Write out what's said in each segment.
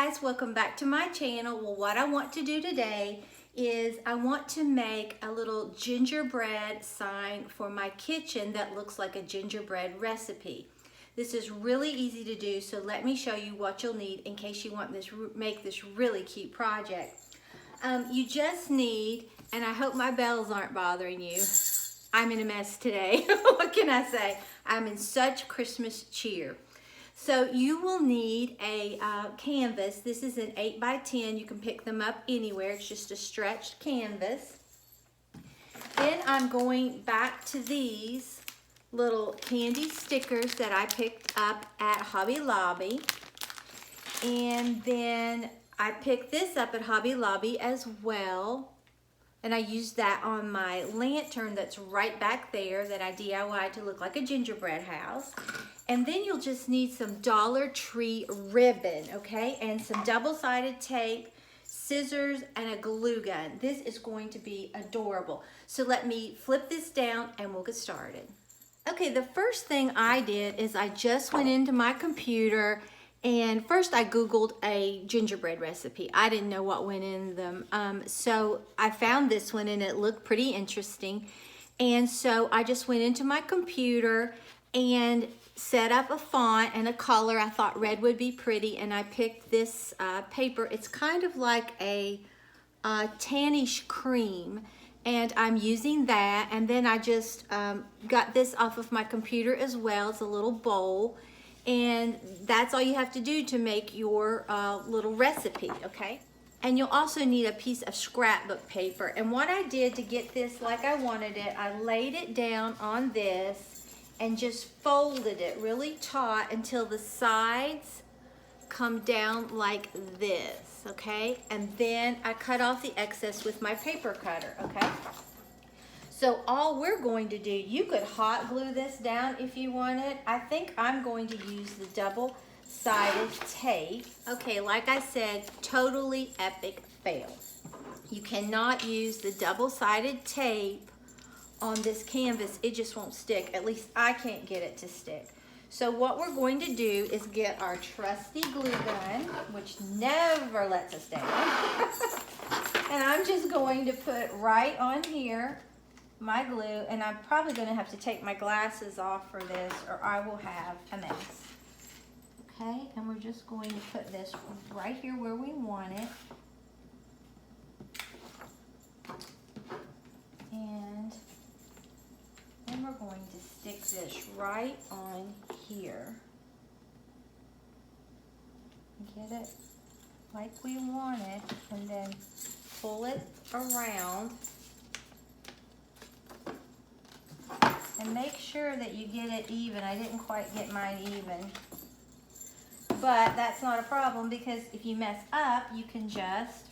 guys, welcome back to my channel. Well, what I want to do today is I want to make a little gingerbread sign for my kitchen that looks like a gingerbread recipe. This is really easy to do, so let me show you what you'll need in case you want this make this really cute project. You just need, and I hope my bells aren't bothering you. I'm in a mess today. What can I say? I'm in such Christmas cheer. So you will need a canvas. This is an 8 by 10. You can pick them up anywhere. It's just a stretched canvas. Then I'm going back to these little candy stickers that I picked up at Hobby Lobby. And then I picked this up at Hobby Lobby as well. And I used that on my lantern that's right back there that I DIY'd to look like a gingerbread house. And then you'll just need some Dollar Tree ribbon, okay? And some double-sided tape, scissors, and a glue gun. This is going to be adorable. So let me flip this down and we'll get started. Okay, the first thing I did is I just went into my computer and first I Googled a gingerbread recipe. I didn't know what went in them. So I found this one and it looked pretty interesting. And so I just went into my computer and set up a font and a color. I thought red would be pretty, and I picked this paper. It's kind of like a tannish cream, and I'm using that. And then I just got this off of my computer as well. It's a little bowl, and that's all you have to do to make your little recipe, okay? And you'll also need a piece of scrapbook paper. And what I did to get this like I wanted it, I laid it down on this and just folded it really taut until the sides come down like this, okay? And then I cut off the excess with my paper cutter, okay? So all we're going to do, you could hot glue this down if you wanted. I think I'm going to use the double-sided tape. Okay, like I said, totally epic fail. You cannot use the double-sided tape on this canvas. It just won't stick. At least I can't get it to stick. So what we're going to do is get our trusty glue gun, which never lets us down. And I'm just going to put right on here my glue, and I'm probably going to have to take my glasses off for this or I will have a mess. Okay, and we're just going to put this right here where we want it. And then we're going to stick this right on here. Get it like we want it, and then pull it around. And make sure that you get it even. I didn't quite get mine even. But that's not a problem, because if you mess up, you can just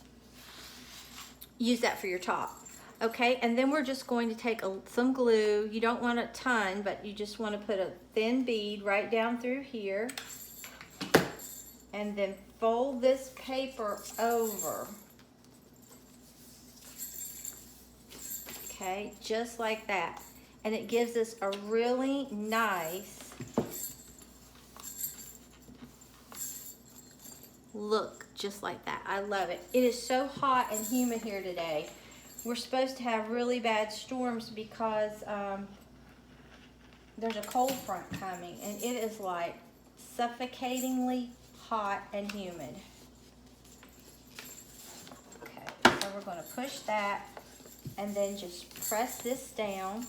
use that for your top. Okay, and then we're just going to take some glue. You don't want a ton, but you just want to put a thin bead right down through here. And then fold this paper over. Okay, just like that. And it gives us a really nice look, just like that. I love it. It is so hot and humid here today. We're supposed to have really bad storms because there's a cold front coming, and it is like suffocatingly hot and humid. Okay, so we're going to push that and then just press this down.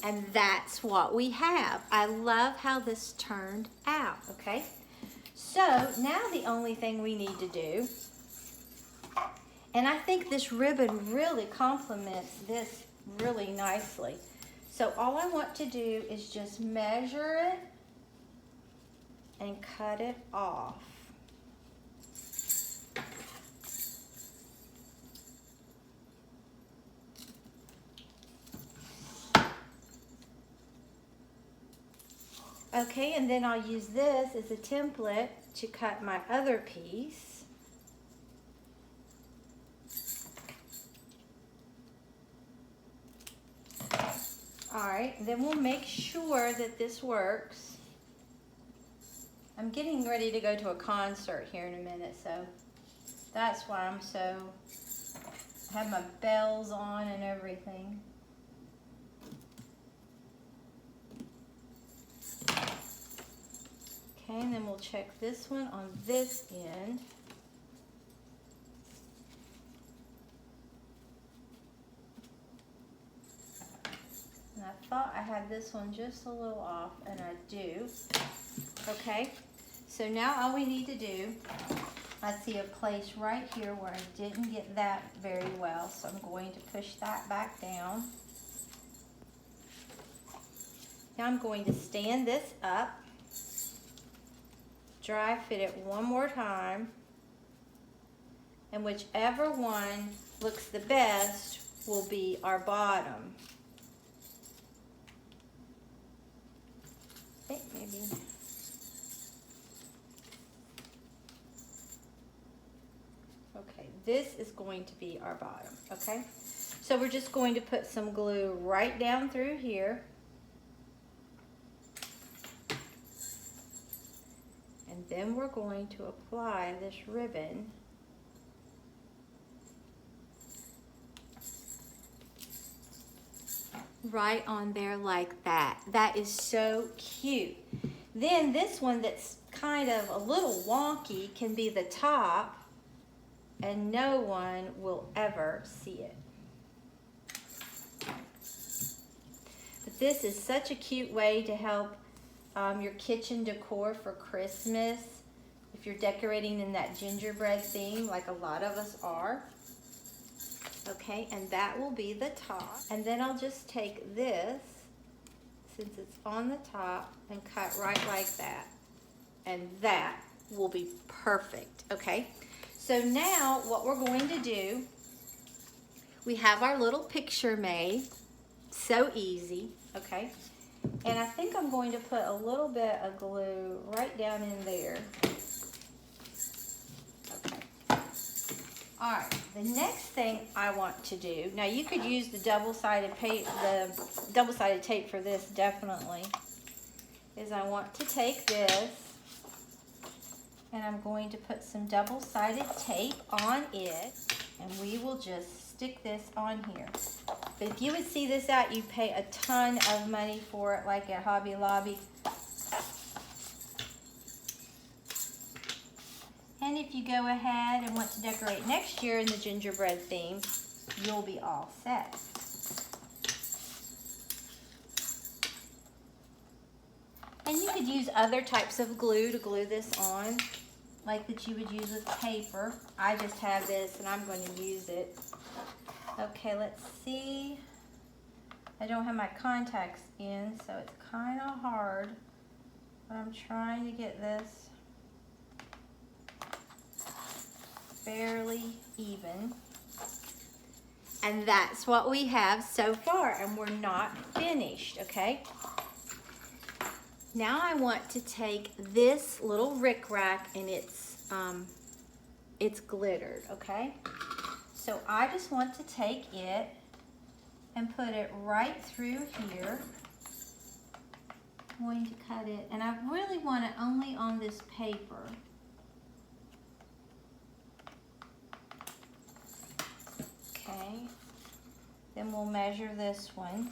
And that's what we have. I love how this turned out, okay? So now the only thing we need to do, and I think this ribbon really complements this really nicely. So all I want to do is just measure it and cut it off. Okay, and then I'll use this as a template to cut my other piece. All right, then we'll make sure that this works. I'm getting ready to go to a concert here in a minute, so that's why I have my bells on and everything. Okay, and then we'll check this one on this end. And I thought I had this one just a little off, and I do. Okay, so now all we need to do, I see a place right here where I didn't get that very well, so I'm going to push that back down. Now I'm going to stand this up, dry fit it one more time, and whichever one looks the best will be our bottom. I think maybe. Okay, this is going to be our bottom, okay? So we're just going to put some glue right down through here. And then we're going to apply this ribbon right on there like that. That is so cute. Then this one that's kind of a little wonky can be the top, and no one will ever see it. But this is such a cute way to help your kitchen decor for Christmas. If you're decorating in that gingerbread theme, like a lot of us are. Okay, and that will be the top. And then I'll just take this, since it's on the top, and cut right like that. And that will be perfect, okay? So now what we're going to do, we have our little picture made. So easy, okay? And I think I'm going to put a little bit of glue right down in there. Okay. All right, the next thing I want to do, now you could use the double-sided tape for this definitely, is I want to take this and I'm going to put some double-sided tape on it, and we will just stick this on here. But if you would see this out, you pay a ton of money for it, like at Hobby Lobby. And if you go ahead and want to decorate next year in the gingerbread theme, you'll be all set. And you could use other types of glue to glue this on, like that you would use with paper. I just have this and I'm going to use it. Okay, let's see. I don't have my contacts in, so it's kind of hard, but I'm trying to get this fairly even. And that's what we have so far, and we're not finished, okay? Now I want to take this little rickrack, and it's glittered, okay? So I just want to take it and put it right through here. I'm going to cut it, and I really want it only on this paper. Okay, then we'll measure this one.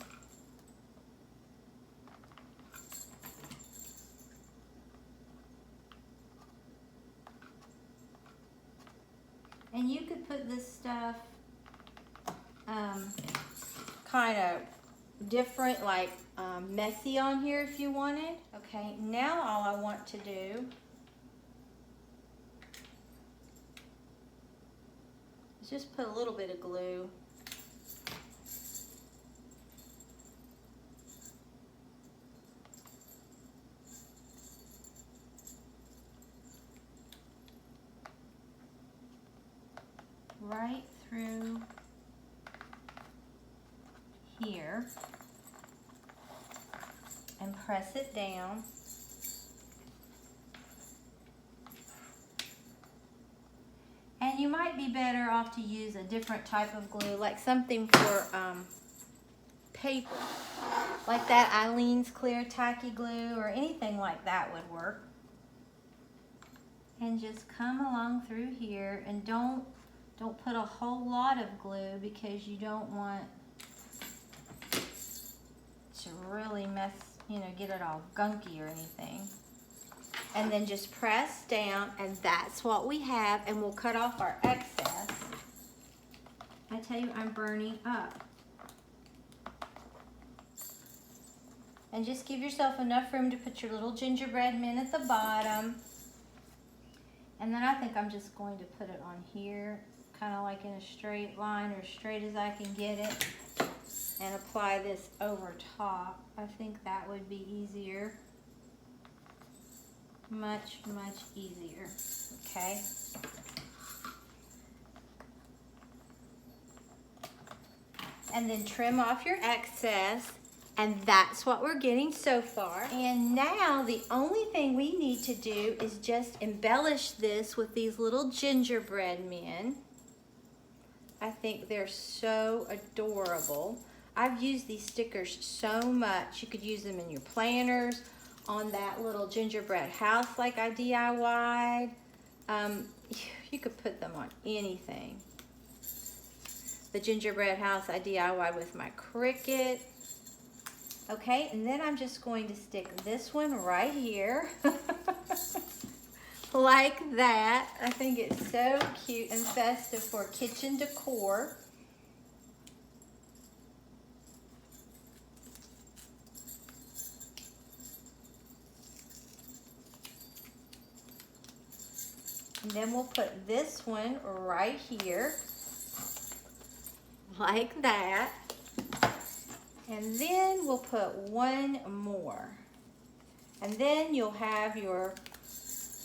And you could put this stuff kind of different, like messy on here if you wanted. Okay, now all I want to do is just put a little bit of glue. Right through here and press it down. And you might be better off to use a different type of glue, like something for paper, like that Eileen's clear tacky glue or anything like that would work. and just come along through here, and don't put a whole lot of glue because you don't want to really mess, get it all gunky or anything. And then just press down, and that's what we have, and we'll cut off our excess. I tell you, I'm burning up. And just give yourself enough room to put your little gingerbread mint at the bottom. And then I think I'm just going to put it on here, kind of like in a straight line, or straight as I can get it, and apply this over top. I think that would be easier. Much, much easier, okay? And then trim off your excess, and that's what we're getting so far. And now the only thing we need to do is just embellish this with these little gingerbread men. I think they're so adorable. I've used these stickers so much. You could use them in your planners, on that little gingerbread house like I DIY'd. You could put them on anything. The gingerbread house I DIY'd with my Cricut. Okay, and then I'm just going to stick this one right here. Like that. I think it's so cute and festive for kitchen decor. And then we'll put this one right here, like that. And then we'll put one more. And then you'll have your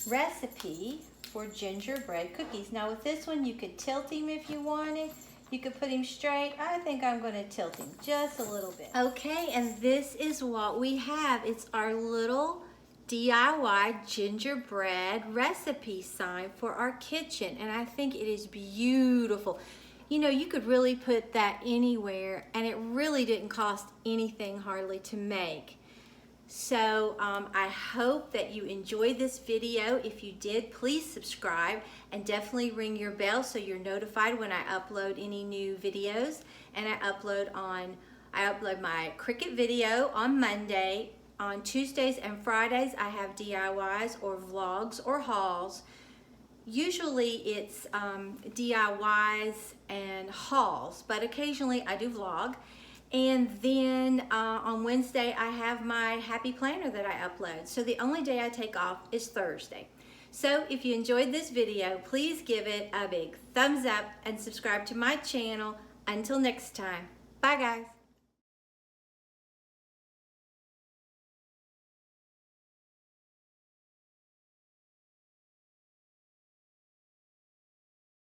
recipe for gingerbread cookies. Now with this one, you could tilt him if you wanted. You could put him straight. I think I'm going to tilt him just a little bit. Okay, and this is what we have. It's our little DIY gingerbread recipe sign for our kitchen, and I think it is beautiful. You could really put that anywhere, and it really didn't cost anything hardly to make. So I hope that you enjoyed this video. If you did, please subscribe and definitely ring your bell so you're notified when I upload any new videos. And I upload my Cricut video on Monday. On Tuesdays and Fridays, I have DIYs or vlogs or hauls. Usually it's DIYs and hauls, but occasionally I do vlog. And then on Wednesday, I have my happy planner that I upload. So the only day I take off is Thursday. So if you enjoyed this video, please give it a big thumbs up and subscribe to my channel. Until next time, bye guys.